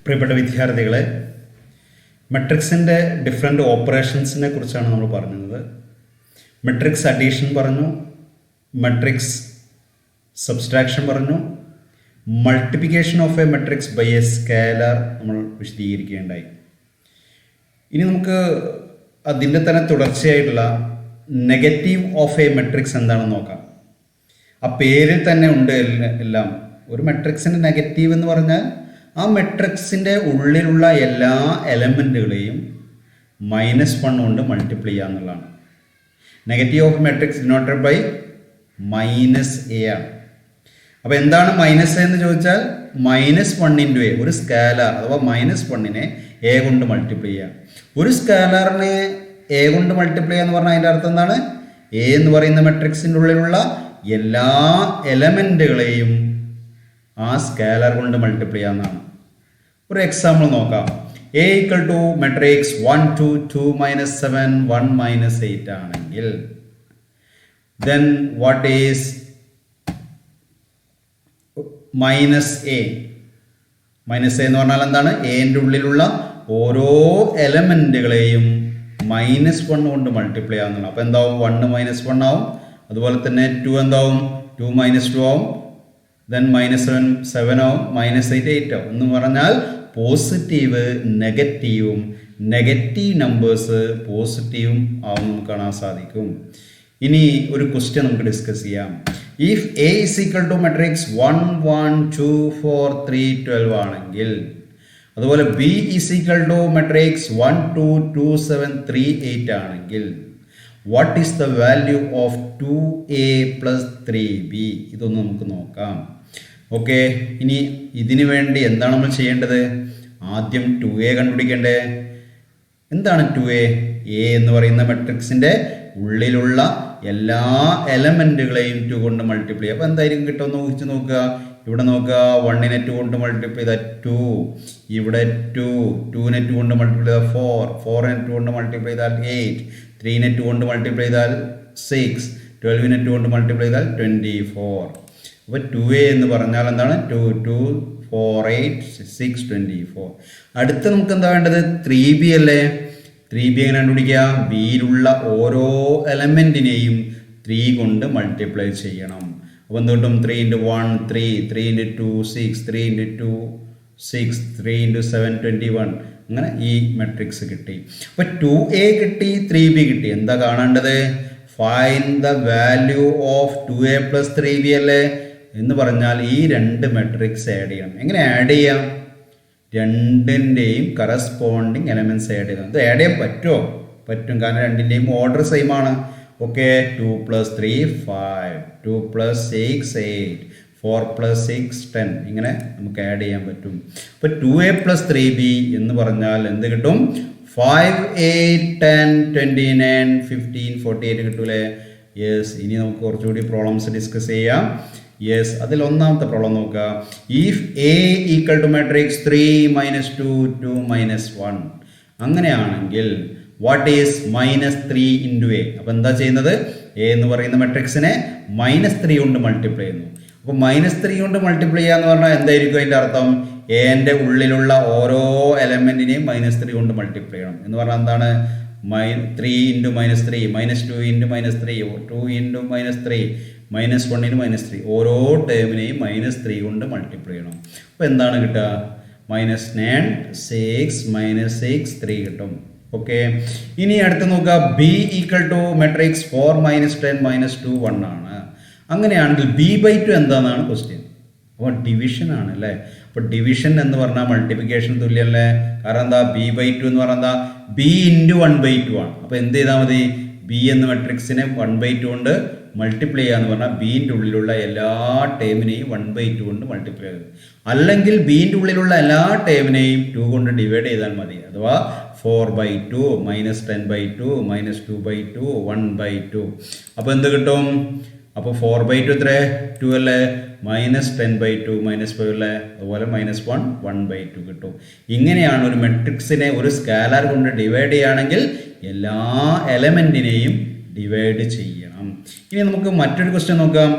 പ്രിയപ്പെട്ട വിദ്യാർത്ഥികളെ, മെട്രിക്സിൻ്റെ ഡിഫറെൻ്റ് ഓപ്പറേഷൻസിനെ കുറിച്ചാണ് നമ്മൾ പറഞ്ഞത്. മെട്രിക്സ് അഡീഷൻ പറഞ്ഞു, മെട്രിക്സ് സബ്സ്ട്രാക്ഷൻ പറഞ്ഞു, multiplication of A matrix by A scalar നമ്മൾ വിശദീകരിക്കുകയുണ്ടായി. ഇനി നമുക്ക് അതിൻ്റെ തന്നെ തുടർച്ചയായിട്ടുള്ള നെഗറ്റീവ് ഓഫ് എ മെട്രിക്സ് എന്താണെന്ന് നോക്കാം. ആ പേരിൽ തന്നെ ഉണ്ട് എല്ലാം. ഒരു മെട്രിക്സിൻ്റെ നെഗറ്റീവ് എന്ന് പറഞ്ഞാൽ ആ മെട്രിക്സിൻ്റെ ഉള്ളിലുള്ള എല്ലാ എലമെൻറ്റുകളെയും -1 കൊണ്ട് മൾട്ടിപ്ലൈ ചെയ്യുക എന്നുള്ളതാണ്. Negative of matrix denoted by -a ആണ്. അപ്പോൾ എന്താണ് -a എന്ന് ചോദിച്ചാൽ -1 × a, ഒരു സ്കാലർ അഥവാ -1നെ a കൊണ്ട് മൾട്ടിപ്ലൈ ചെയ്യുക. ഒരു സ്കാലറിനെ a കൊണ്ട് മൾട്ടിപ്ലൈ ചെയ്യുക എന്ന് പറഞ്ഞാൽ അതിൻ്റെ അർത്ഥം എന്താണ്? a എന്ന് പറയുന്ന മെട്രിക്സിൻ്റെ ഉള്ളിലുള്ള എല്ലാ എലമെൻറ്റുകളെയും ആ സ്കാലർ കൊണ്ട് മൾട്ടിപ്ലൈ ചെയ്യാവുന്നതാണ്. ഒരു എക്സാമ്പിൾ നോക്കാം. a = മെട്രിക്സ് 1 2 2 -7 1 -8 ആണെങ്കിൽ then what is -a? -a എന്ന് പറഞ്ഞാൽ എന്താണ്? a-ൻ്റെ ഉള്ളിലുള്ള ഓരോ എലമെൻറ്റുകളെയും -1 കൊണ്ട് മൾട്ടിപ്ലൈ ആവുന്നതാണ്. അപ്പോൾ എന്താവും? 1 -1 ആവും. അതുപോലെ തന്നെ 2 എന്താവും? 2 -2 ആവും. ദെൻ -7 ആവും. -8 8 ആവും. എന്ന് പറഞ്ഞാൽ പോസിറ്റീവ് നെഗറ്റീവും നെഗറ്റീവ് നമ്പേഴ്സ് പോസിറ്റീവും ആവും നമുക്ക് കാണാൻ സാധിക്കും. ഇനി ഒരു ക്വസ്റ്റ്യൻ നമുക്ക് ഡിസ്കസ് ചെയ്യാം. ഇഫ് a = മെട്രിക്സ് 1 1 2 4 3 12 ആണെങ്കിൽ, അതുപോലെ b = മെട്രിക്സ് 1 2 2 7 3 8 ആണെങ്കിൽ, what is the value of 2a + 3b? ഇതൊന്ന് നമുക്ക് നോക്കാം. ഓക്കെ, ഇനി ഇതിനു വേണ്ടി എന്താണ് നമ്മൾ ചെയ്യേണ്ടത്? ആദ്യം 2a കണ്ടുപിടിക്കേണ്ടേ. എന്താണ് 2a? a എന്ന് പറയുന്ന മെട്രിക്സിൻ്റെ ഉള്ളിലുള്ള എല്ലാ എലമെൻറ്റുകളെയും 2 കൊണ്ട് മൾട്ടിപ്ലൈ. അപ്പോൾ എന്തായിരിക്കും കിട്ടുമെന്ന് ഊഹിച്ച് നോക്കുക. ഇവിടെ നോക്കുക, 1നെ 2 കൊണ്ട് മൾട്ടിപ്ലൈ ചെയ്താൽ 2, ഇവിടെ 2, 2നെ 2 കൊണ്ട് മൾട്ടിപ്ലൈ ചെയ്താൽ 4, 4നെ 2 കൊണ്ട് മൾട്ടിപ്ലൈ ചെയ്താൽ 8, 3നെ 2 കൊണ്ട് മൾട്ടിപ്ലൈ ചെയ്താൽ 6, 12നെ 2 കൊണ്ട് മൾട്ടിപ്ലൈ ചെയ്താൽ 24. അപ്പോൾ 2a എന്ന് പറഞ്ഞാൽ എന്താണ്? 2 2 4 8 6 24. അടുത്ത് നമുക്ക് എന്താ വേണ്ടത്? 3b അല്ലേ? 3b എങ്ങനെ കണ്ടുപിടിക്കുക? ബിയിലുള്ള ഓരോ എലമെൻറ്റിനെയും 3 കൊണ്ട് മൾട്ടിപ്ലൈ ചെയ്യണം. അപ്പോൾ എന്ത് കിട്ടും? 3 × 1 3, 3 × 2 6, 3 × 2 6, 3 × 7 21. അങ്ങനെ ഈ മെട്രിക്സ് കിട്ടി. അപ്പോൾ 2a കിട്ടി, 3b കിട്ടി. എന്താ കാണേണ്ടത്? Find the value of 2a + 3b അല്ലേ? എന്ന് പറഞ്ഞാൽ ഈ രണ്ട് മെട്രിക്സ് ആഡ് ചെയ്യണം. എങ്ങനെ ആഡ് ചെയ്യാം? രണ്ടിൻ്റെയും കറസ്പോണ്ടിങ് എലമെൻറ്റ്സ് ആഡ് ചെയ്യണം. ഇത് ആഡ് ചെയ്യാൻ പറ്റുമോ? പറ്റും, കാരണം രണ്ടിൻ്റെയും ഓർഡർ സെയിം ആണ്. ഓക്കെ, 2 + 3 5, 2 + 6 8, 4 + 6 10. ഇങ്ങനെ നമുക്ക് ആഡ് ചെയ്യാൻ പറ്റും. അപ്പോൾ 2a + 3b എന്ന് പറഞ്ഞാൽ എന്ത് കിട്ടും? 5 8 10 29 15 48 കിട്ടൂലേ? യെസ്. ഇനി നമുക്ക് കുറച്ചുകൂടി പ്രോബ്ലംസ് ഡിസ്കസ് ചെയ്യാം. യെസ്, അതിൽ ഒന്നാമത്തെ പ്രോബ്ലം നോക്കുക. ഇഫ് a = മെട്രിക്സ് 3 -2 2 -1 അങ്ങനെയാണെങ്കിൽ വാട്ട് ഈസ് -3 × a? അപ്പോൾ എന്താ ചെയ്യുന്നത്? a എന്ന് പറയുന്ന മെട്രിക്സിനെ -3 കൊണ്ട് മൾട്ടിപ്ലൈ ചെയ്യുന്നു. അപ്പോൾ -3 കൊണ്ട് മൾട്ടിപ്ലൈ ചെയ്യുക എന്ന് പറഞ്ഞാൽ എന്തായിരിക്കും അതിൻ്റെ അർത്ഥം? എന്റെ ഉള്ളിലുള്ള ഓരോ എലമെൻറ്റിനെയും -3 കൊണ്ട് മൾട്ടിപ്ലൈ ചെയ്യണം. എന്ന് പറഞ്ഞാൽ എന്താണ്? 3 × -3 -2 × -3 2 × -3 -1 × -3 ഓരോ ടേമിനെയും -3 കൊണ്ട് മൾട്ടിപ്ലൈ ചെയ്യണം. അപ്പോൾ എന്താണ് കിട്ടുക? -9 6 -6 3 കിട്ടും. ഓക്കെ, ഇനി അടുത്ത് നോക്കുക. b = മെട്രിക്സ് 4 -10 -2 1 ആണ്. അങ്ങനെയാണെങ്കിൽ b/2 എന്താണെന്നാണ് ക്വസ്റ്റ്യൻ. അപ്പോൾ ഡിവിഷൻ ആണ് അല്ലേ? അപ്പോൾ ഡിവിഷൻ എന്ന് പറഞ്ഞാൽ മൾട്ടിപ്ലിക്കേഷൻ തുല്യമല്ലേ? കാരണം എന്താ? b/2 എന്ന് പറഞ്ഞാൽ എന്താ? b × 1/2 ആണ്. അപ്പോൾ എന്ത് ചെയ്താൽ മതി? b എന്ന മെട്രിക്സിനെ 1/2 കൊണ്ട് മൾട്ടിപ്ലൈ ചെയ്യുക എന്ന് പറഞ്ഞാൽ ബിൻ്റെ ഉള്ളിലുള്ള എല്ലാ ടേമിനെയും 1/2 കൊണ്ട് മൾട്ടിപ്ലൈ ചെയ്തു. അല്ലെങ്കിൽ ബിൻ്റെ ഉള്ളിലുള്ള എല്ലാ ടേമിനെയും 2 കൊണ്ട് ഡിവൈഡ് ചെയ്താൽ മതി. അഥവാ 4/2 -10/2 -2/2 1/2. അപ്പോൾ എന്ത് കിട്ടും? അപ്പോൾ 4/2 എത്ര? 2 അല്ലേ? -10/2 -5 അല്ലേ? അതുപോലെ -1 1/2 കിട്ടും. ഇങ്ങനെയാണ് ഒരു മെട്രിക്സിനെ ഒരു സ്കാലർ കൊണ്ട് ഡിവൈഡ് ചെയ്യുകയാണെങ്കിൽ എല്ലാ എലമെൻറ്റിനെയും ഡിവൈഡ് ചെയ്യണം. ഇനി നമുക്ക് മറ്റൊരു ക്വസ്റ്റ്യൻ നോക്കാം.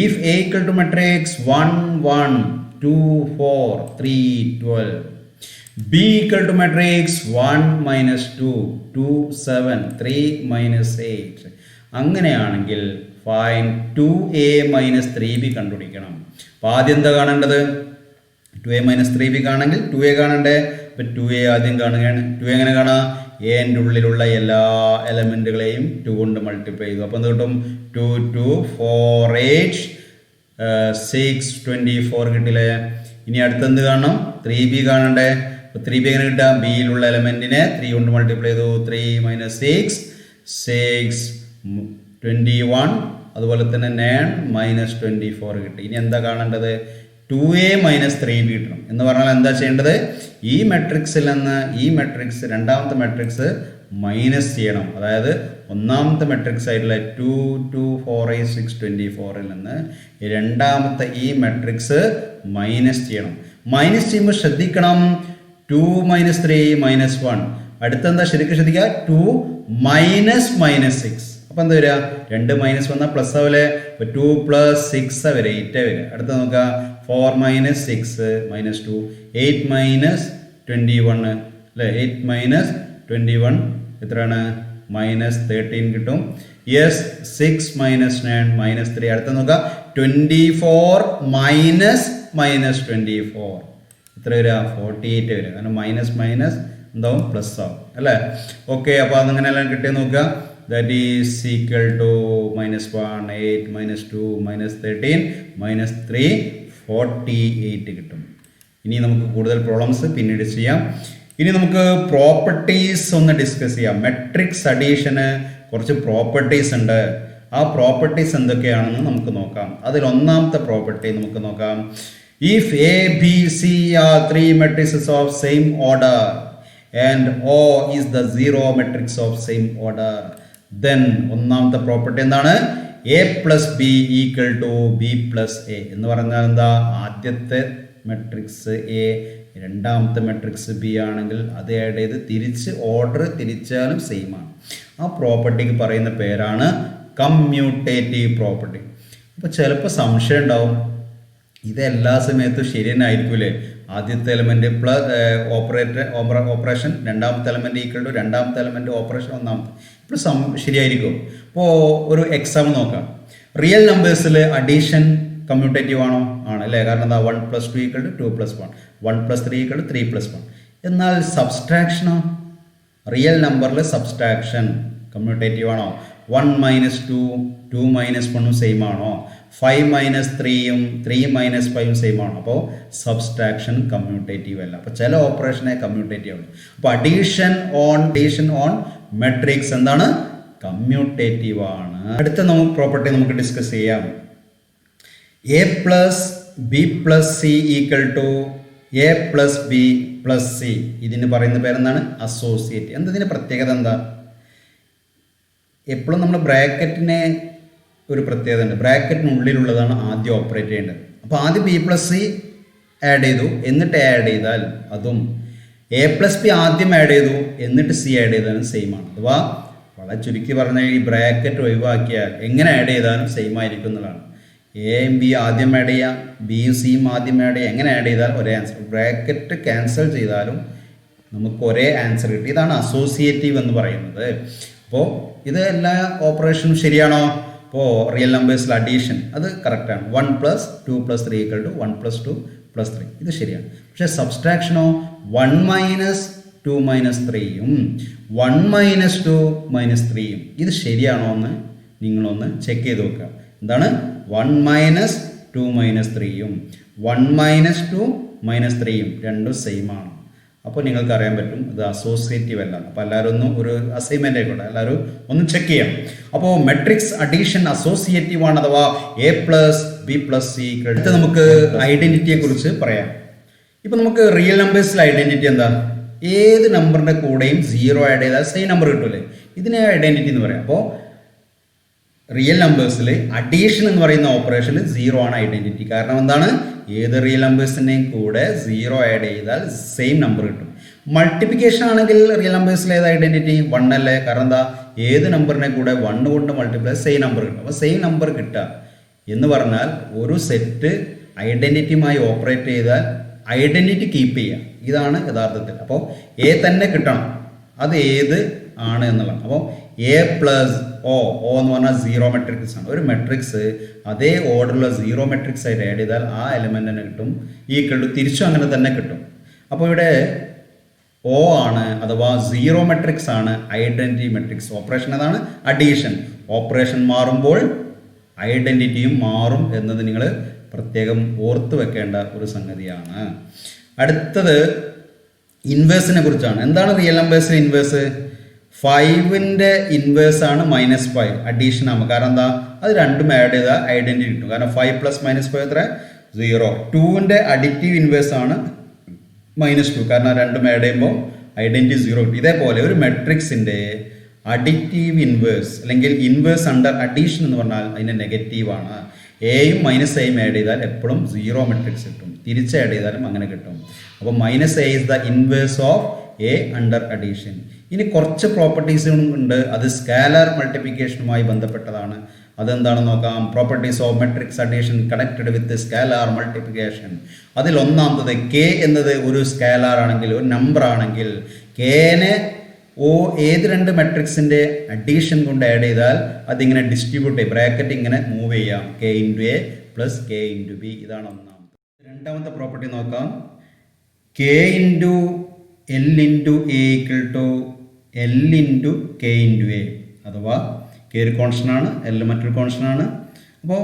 If a = matrix 1 1 2 4 3 12 B equal to matrix 1 minus 2, 2, 7, 3 minus 8. അങ്ങനെയാണെങ്കിൽ ഫൈൻ 2a minus 3b കണ്ടുപിടിക്കണം. അപ്പോൾ ആദ്യം എന്താ കാണേണ്ടത്? 2a minus 3b ആണെങ്കിൽ 2a കാണണ്ടേ? അപ്പോൾ 2a ആദ്യം കാണുകയാണ്. 2a എങ്ങനെ കാണാം? എൻ്റെ ഉള്ളിലുള്ള എല്ലാ എലമെൻറ്റുകളെയും 2 കൊണ്ട് മൾട്ടിപ്ലൈ ചെയ്തു. അപ്പോൾ എന്ത് കിട്ടും? 2, 2, 4, 8, 6, 24 കിട്ടില്ലേ? ഇനി അടുത്തെന്ത് കാണണം? 3b കാണണ്ടേ? അപ്പോൾ 3b എങ്ങനെ കിട്ടാം? ബിയിലുള്ള എലമെൻറ്റിനെ 3 കൊണ്ട് മൾട്ടിപ്ലൈ ചെയ്തു. 3 minus 6, 6, 21, അതുപോലെ തന്നെ 9 minus 24 കിട്ടി. ഇനി എന്താ കാണേണ്ടത്? 2a minus 3b കിട്ടണം. എന്ന് പറഞ്ഞാൽ എന്താ ചെയ്യേണ്ടത്? ഈ മെട്രിക്സിൽ നിന്ന് ഈ മെട്രിക്സ് രണ്ടാമത്തെ മെട്രിക്സ് മൈനസ് ചെയ്യണം. അതായത് ഒന്നാമത്തെ മെട്രിക്സ് ആയിട്ടുള്ള 2, 2, 4, 8, 6, 24ൽ നിന്ന് രണ്ടാമത്തെ ഈ മെട്രിക്സ് മൈനസ് ചെയ്യണം. മൈനസ് ചെയ്യുമ്പോൾ ശ്രദ്ധിക്കണം, 2 minus 3 minus 1. അടുത്തെന്താ ശരിക്കും ശ്രദ്ധിക്കുക? 2 minus minus 6. അപ്പോൾ എന്താ വരിക? 2 മൈനസ് വന്നാൽ പ്ലസ് ആവില്ലേ? അപ്പോൾ 2 plus 6 വരെ 8 വരിക. അടുത്ത നോക്കുക, 4 minus 6 minus 2, 8 minus 21 അല്ലേ? 8 minus 21 എത്രയാണ്? മൈനസ് 13 കിട്ടും. Yes, 6 minus 9 minus 3. അടുത്ത നോക്കുക, 24 minus minus 24 എത്ര വരിക? 48 വരിക. കാരണം മൈനസ് മൈനസ് എന്താവും? പ്ലസ് ആവും അല്ലേ? ഓക്കെ, അപ്പോൾ അതങ്ങനെയെല്ലാം കിട്ടിയെന്ന് നോക്കുക. That is equal to minus 1, 8, minus 2, minus 13, minus 3, 48 കിട്ടും. ഇനി നമുക്ക് കൂടുതൽ പ്രോബ്ലംസ് പിന്നീട് ചെയ്യാം. ഇനി നമുക്ക് പ്രോപ്പർട്ടീസ് ഒന്ന് ഡിസ്കസ് ചെയ്യാം. മെട്രിക്സ് അഡീഷന് കുറച്ച് പ്രോപ്പർട്ടീസ് ഉണ്ട്. ആ പ്രോപ്പർട്ടീസ് എന്തൊക്കെയാണെന്ന് നമുക്ക് നോക്കാം. അതിൽ ഒന്നാമത്തെ പ്രോപ്പർട്ടി നമുക്ക് നോക്കാം. If A, B, C are 3 matrices of same order and O is the 0 matrix of same order, then ഒന്നാമത്തെ പ്രോപ്പർട്ടി എന്താണ്? A plus B equal to B plus A എന്ന് പറഞ്ഞാൽ എന്താ? ആദ്യത്തെ മെട്രിക്സ് A, രണ്ടാമത്തെ മെട്രിക്സ് B ആണെങ്കിൽ അത് add ചെയ്ത് തിരിച്ച് ഓർഡർ തിരിച്ചാലും സെയിം ആണ്. ആ പ്രോപ്പർട്ടിക്ക് പറയുന്ന പേരാണ് കമ്മ്യൂട്ടേറ്റീവ് പ്രോപ്പർട്ടി. അപ്പോൾ ചിലപ്പോൾ സംശയം ഉണ്ടാവും, ഇത് എല്ലാ സമയത്തും ശരി തന്നെ ആയിരിക്കൂലേ? ആദ്യത്തെ എലമെൻറ്റ് പ്ലസ് ഓപ്പറേഷൻ, രണ്ടാമത്തെ എലമെൻറ്റ് ഈക്വൽ ടു രണ്ടാമത്തെ എലമെൻറ്റ് ഓപ്പറേഷൻ ഒന്നാമത്തെ, ഇപ്പോൾ ശരിയായിരിക്കും. അപ്പോൾ ഒരു എക്സാമ്പിൾ നോക്കാം. റിയൽ നമ്പേഴ്സിൽ അഡീഷൻ കമ്മ്യൂട്ടേറ്റീവ് ആണോ? ആണ് അല്ലേ? കാരണം എന്താ? 1 + 2 = 2 + 1, 1 + 3 = 3 + 1. എന്നാൽ സബ്സ്ട്രാക്ഷനോ? റിയൽ നമ്പറിൽ സബ്സ്ട്രാക്ഷൻ കമ്മ്യൂട്ടേറ്റീവ് ആണോ? 1 - 2, 2 - 1 സെയിം ആണോ? 5 - 3യും 3 - 5 സെയിം ആണോ? അപ്പോൾ സബ്സ്ട്രാക്ഷൻ കമ്മ്യൂട്ടേറ്റീവ് അല്ല. അപ്പോൾ ചില ഓപ്പറേഷനെ കമ്മ്യൂട്ടേറ്റീവ് ആണ്. അപ്പോൾ അഡീഷൻ ഓൺ മെട്രിക്സ് എന്താണ്? കമ്മ്യൂട്ടേറ്റീവ് ആണ്. അടുത്ത പ്രോപ്പർട്ടി നമുക്ക് ഡിസ്കസ് ചെയ്യാം. A plus B plus C equal to A plus B plus C. ഇതിന് പറയുന്ന പേരെന്താണ്? അസോസിയേറ്റ്. ഇതിന് പ്രത്യേകത എന്താ? എപ്പോഴും നമ്മൾ ബ്രാക്കറ്റിനെ ഒരു പ്രത്യേകത ഉണ്ട്. ബ്രാക്കറ്റിനുള്ളിലുള്ളതാണ് ആദ്യം ഓപ്പറേറ്റ് ചെയ്യേണ്ടത്. അപ്പോൾ ആദ്യം B plus C ആഡ് ചെയ്തു, എന്നിട്ട് ആഡ് ചെയ്താൽ അതും A plus B ആദ്യം ആഡ് ചെയ്തു എന്നിട്ട് C ആഡ് ചെയ്താലും സെയിം ആണ്. അഥവാ വളരെ ചുരുക്കി പറഞ്ഞാൽ ഈ ബ്രാക്കറ്റ് ഒഴിവാക്കിയാൽ എങ്ങനെ ആഡ് ചെയ്താലും സെയിം ആയിരിക്കും എന്നുള്ളതാണ്. എയും ബി ആദ്യം ആഡ് ചെയ്യാം, ബിയും സിയും ആദ്യം ആഡ് ചെയ്യാം. എങ്ങനെ ആഡ് ചെയ്താൽ ഒരേ ആൻസർ. ബ്രാക്കറ്റ് ക്യാൻസൽ ചെയ്താലും നമുക്ക് ഒരേ ആൻസർ കിട്ടി. ഇതാണ് അസോസിയേറ്റീവ് എന്ന് പറയുന്നത്. അപ്പോൾ ഇത് എല്ലാ ഓപ്പറേഷനും ശരിയാണോ? അപ്പോൾ റിയൽ നമ്പേഴ്സിൽ അഡീഷൻ അത് കറക്റ്റാണ്. 1 + 2 + 3 = 1 + 2 + 3 ഇത് ശരിയാണ്. പക്ഷേ സബ്സ്ട്രാക്ഷനോ? 1 - 2 - 3യും 1 - 2 - 3യും ഇത് ശരിയാണോ എന്ന് നിങ്ങളൊന്ന് ചെക്ക് ചെയ്ത് നോക്കുക. എന്താണ്? 1 - 2 - 3യും 1 - 2 - 3യും രണ്ടും സെയിം ആണ്. അപ്പോൾ നിങ്ങൾക്ക് അറിയാൻ പറ്റും ഇത് അസോസിയേറ്റീവ് അല്ല. അപ്പോൾ എല്ലാവരും ഒന്ന് ഒരു അസൈൻമെൻ്റ് ആയിക്കോട്ടെ, എല്ലാവരും ഒന്ന് ചെക്ക് ചെയ്യാം. അപ്പോൾ മെട്രിക്സ് അഡീഷൻ അസോസിയേറ്റീവ് ആണ്, അഥവാ A plus B plus C. അടുത്ത് നമുക്ക് ഐഡൻറ്റിറ്റിയെ കുറിച്ച് പറയാം. ഇപ്പോൾ നമുക്ക് റിയൽ നമ്പേഴ്സിൽ ഐഡൻറ്റിറ്റി എന്താ? ഏത് നമ്പറിൻ്റെ കൂടെയും 0 ആഡ് ചെയ്താൽ സെയിം നമ്പർ കിട്ടൂലേ? ഇതിനെ ഐഡൻറ്റിറ്റി എന്ന് പറയാം. അപ്പോൾ റിയൽ നമ്പേഴ്സിൽ അഡീഷൻ എന്ന് പറയുന്ന ഓപ്പറേഷനിൽ 0 ആണ് ഐഡൻറ്റിറ്റി. കാരണം എന്താണ്? ഏത് റിയൽ നമ്പേഴ്സിൻ്റെയും കൂടെ 0 ആഡ് ചെയ്താൽ സെയിം നമ്പർ കിട്ടും. മൾട്ടിപ്ലിക്കേഷൻ ആണെങ്കിൽ റിയൽ നമ്പേഴ്സിൽ ഏത് ഐഡൻറ്റിറ്റി? 1 അല്ലേ? കാരണം എന്താ? ഏത് നമ്പറിനെ കൂടെ 1 കൊണ്ട് മൾട്ടിപ്ലൈ സെയിം നമ്പർ കിട്ടും. അപ്പോൾ സെയിം നമ്പർ കിട്ടുക എന്ന് പറഞ്ഞാൽ ഒരു സെറ്റ് ഐഡൻറ്റിറ്റിയുമായി ഓപ്പറേറ്റ് ചെയ്താൽ ഐഡൻറ്റിറ്റി കീപ്പ് ചെയ്യുക. ഇതാണ് യഥാർത്ഥത്തിൽ. അപ്പോൾ എ തന്നെ കിട്ടണം, അത് ഏത് ആണ് എന്നുള്ളതാണ്. അപ്പോൾ എ പ്ലസ് ഒ എന്ന് പറഞ്ഞാൽ സീറോ മെട്രിക്സ് ആണ്. ഒരു മെട്രിക്സ് അതേ ഓർഡറുള്ള സീറോ മെട്രിക്സ് ആയിട്ട് ആഡ് ചെയ്താൽ ആ എലിമെൻ്റ് തന്നെ കിട്ടും. ഈക്വൽ ടു തിരിച്ചും അങ്ങനെ തന്നെ കിട്ടും. അപ്പോൾ ഇവിടെ ഒ ആണ് അഥവാ സീറോ മെട്രിക്സ് ആണ് ഐഡൻറ്റിറ്റി മെട്രിക്സ്. ഓപ്പറേഷൻ അതാണ് അഡീഷൻ. ഓപ്പറേഷൻ മാറുമ്പോൾ ഐഡൻറ്റിറ്റിയും മാറും എന്നത് നിങ്ങൾ പ്രത്യേകം ഓർത്ത് വെക്കേണ്ട ഒരു സംഗതിയാണ്. അടുത്തത് ഇൻവേഴ്സിനെ കുറിച്ചാണ്. എന്താണ് റിയൽ നമ്പേഴ്സിന് ഇൻവേഴ്സ്? 5ൻ്റെ ഇൻവേഴ്സ് ആണ് -5. അഡീഷൻ ആകുമ്പോൾ, കാരണം എന്താ, അത് രണ്ടും ആഡ് ചെയ്താൽ ഐഡൻറ്റിറ്റി കിട്ടും. കാരണം 5 + -5 എത്ര? 0. 2ൻ്റെ അഡിറ്റീവ് ഇൻവേഴ്സ് ആണ് -2, കാരണം രണ്ടും ആഡ് ചെയ്യുമ്പോൾ ഐഡൻറ്റിറ്റി 0 കിട്ടും. ഇതേപോലെ ഒരു മെട്രിക്സിൻ്റെ അഡിറ്റീവ് ഇൻവേഴ്സ് അല്ലെങ്കിൽ ഇൻവേഴ്സ് അണ്ടർ അഡീഷൻ എന്ന് പറഞ്ഞാൽ അതിന് നെഗറ്റീവാണ്. എയും -aയും ആഡ് ചെയ്താൽ എപ്പോഴും സീറോ മെട്രിക്സ് കിട്ടും. തിരിച്ച് ആഡ് ചെയ്താലും അങ്ങനെ കിട്ടും. അപ്പോൾ -a is the inverse of A under addition. ഇനി കുറച്ച് പ്രോപ്പർട്ടീസും ഉണ്ട്, അത് സ്കാലർ മൾട്ടിപ്ലിക്കേഷനുമായി ബന്ധപ്പെട്ടതാണ്. അതെന്താണെന്ന് നോക്കാം. Properties of matrix addition connected with scalar multiplication. അതിൽ ഒന്നാമത്തത് കെ എന്നത് ഒരു സ്കാലാർ ആണെങ്കിൽ, ഒരു നമ്പർ ആണെങ്കിൽ, കെനെ ഏത് രണ്ട് മെട്രിക്സിൻ്റെ അഡീഷൻ കൊണ്ട് ആഡ് ചെയ്താൽ അതിങ്ങനെ ഡിസ്ട്രിബ്യൂട്ട് ചെയ്യും, ബ്രാക്കറ്റ് ഇങ്ങനെ മൂവ് ചെയ്യാം. K into A plus K into B. ഇതാണ് ഒന്നാമത്തെ. രണ്ടാമത്തെ പ്രോപ്പർട്ടി നോക്കാം. K into L into A equal to L into K into A. അഥവാ കെ ഒരു കോൺസ്റ്റൻ്റാണ്, എൽ മറ്റൊരു കോൺസ്റ്റൻ്റാണ്. അപ്പോൾ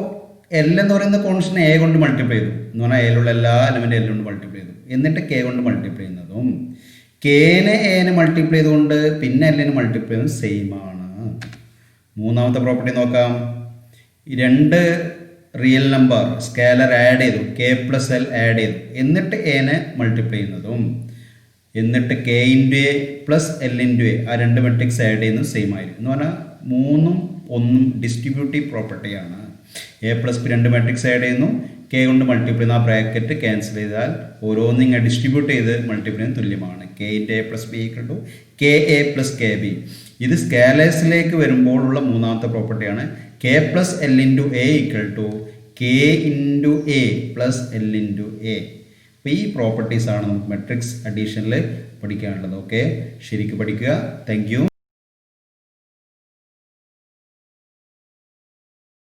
എൽ എന്ന് പറയുന്ന കോൺസ്റ്റൻ്റ് എ കൊണ്ട് മൾട്ടിപ്ലൈ ചെയ്തു എന്ന് പറഞ്ഞാൽ എയിലുള്ള എല്ലാ എലമെൻറ്റും എൽ കൊണ്ട് മൾട്ടിപ്ലൈ ചെയ്തു. എന്നിട്ട് കെ കൊണ്ട് മൾട്ടിപ്ലൈ ചെയ്യുന്നതും കെനെ എനെ മൾട്ടിപ്ലൈ ചെയ്തുകൊണ്ട് പിന്നെ എല്ലിന് മൾട്ടിപ്ലൈ ചെയ്യുന്നത് സെയിം ആണ്. മൂന്നാമത്തെ പ്രോപ്പർട്ടി നോക്കാം. രണ്ട് റിയൽ നമ്പർ സ്കാലർ ആഡ് ചെയ്തു, കെ പ്ലസ് എൽ ആഡ് ചെയ്തു, എന്നിട്ട് എനെ മൾട്ടിപ്ലൈ ചെയ്യുന്നതും എന്നിട്ട് K into A plus L into A, ആ രണ്ട് മെട്രിക്സ് ആഡ് ചെയ്യുന്നത് സെയിം ആയിരിക്കും. എന്ന് പറഞ്ഞാൽ മൂന്നും ഒന്നും ഡിസ്ട്രിബ്യൂട്ടീവ് പ്രോപ്പർട്ടിയാണ്. എ പ്ലസ് ബി രണ്ട് മെട്രിക്സ് ആഡ് ചെയ്യുന്നു, കെ കൊണ്ട് മൾട്ടിപ്ലൈ ചെയ്യുന്ന ആ ബ്രാക്കറ്റ് ക്യാൻസൽ ചെയ്താൽ ഓരോന്നും ഇങ്ങനെ ഡിസ്ട്രിബ്യൂട്ട് ചെയ്ത് മൾട്ടിപ്ലൈ ചെയ്യുന്ന തുല്യമാണ്. K into A plus B equal to K A plus K B. ഇത് സ്കാലേഴ്സിലേക്ക് വരുമ്പോഴുള്ള മൂന്നാമത്തെ പ്രോപ്പർട്ടിയാണ്. K plus L into A equal to K into A plus L into A. അപ്പോൾ ഈ പ്രോപ്പർട്ടീസാണ് നമുക്ക് മെട്രിക്സ് അഡീഷനിൽ പഠിക്കാനുള്ളത്. ഓക്കെ, ശരിക്കും പഠിക്കുക. Thank you.